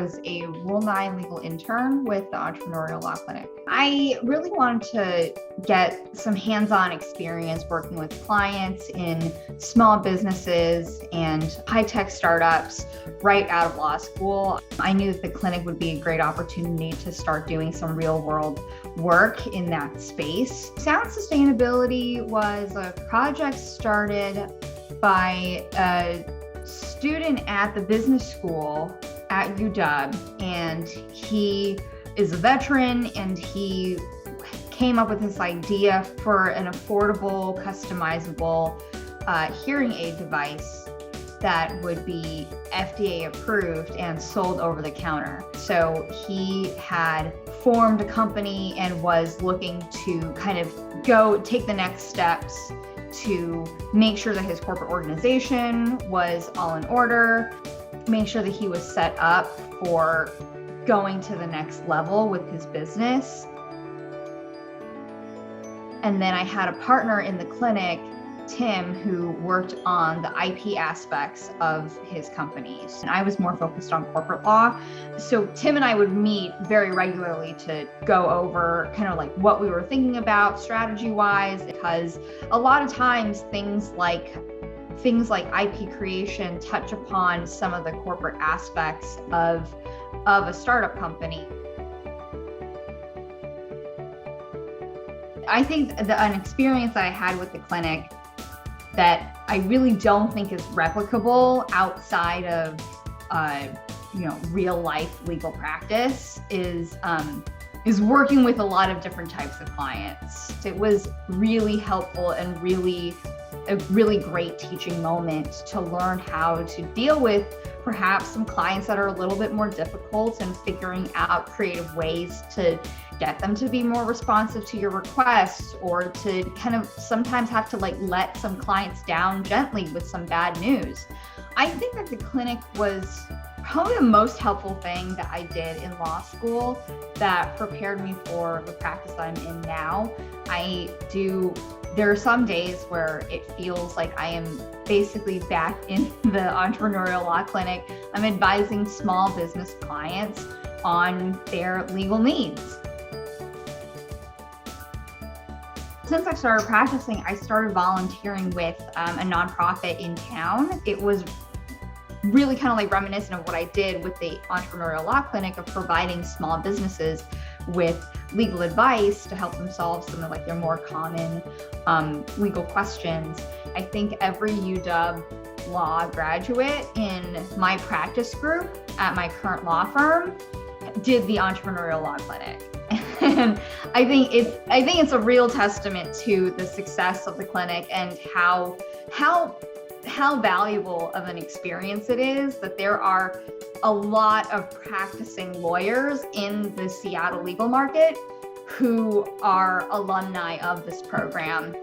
was a Rule 9 legal intern with the Entrepreneurial Law Clinic. I really wanted to get some hands-on experience working with clients in small businesses and high-tech startups right out of law school. I knew that the clinic would be a great opportunity to start doing some real-world work in that space. Sound sustainability was a project started by a student at the business school at UW, and he is a veteran, and he came up with this idea for an affordable, customizable hearing aid device that would be FDA approved and sold over the counter. So he had formed a company and was looking to kind of take the next steps to make sure that his corporate organization was all in order, make sure that he was set up for going to the next level with his business. And then I had a partner in the clinic, Tim, who worked on the IP aspects of his companies. And I was more focused on corporate law. So Tim and I would meet very regularly to go over kind of like what we were thinking about strategy-wise, because a lot of times things like IP creation touch upon some of the corporate aspects of a startup company. I think an experience that I had with the clinic that I really don't think is replicable outside of real life legal practice is working with a lot of different types of clients. It was really helpful and a really great teaching moment to learn how to deal with perhaps some clients that are a little bit more difficult, and figuring out creative ways to get them to be more responsive to your requests, or to kind of sometimes have to let some clients down gently with some bad news. I think that the clinic was probably the most helpful thing that I did in law school that prepared me for the practice that I'm in now. There are some days where it feels like I am basically back in the entrepreneurial law clinic. I'm advising small business clients on their legal needs. Since I started practicing, I started volunteering with a nonprofit in town. It was really kind of like reminiscent of what I did with the Entrepreneurial Law Clinic, of providing small businesses with legal advice to help them solve some of their more common legal questions. I think every UW law graduate in my practice group at my current law firm did the Entrepreneurial Law Clinic. And I think it's a real testament to the success of the clinic and how valuable of an experience it is that there are a lot of practicing lawyers in the Seattle legal market who are alumni of this program.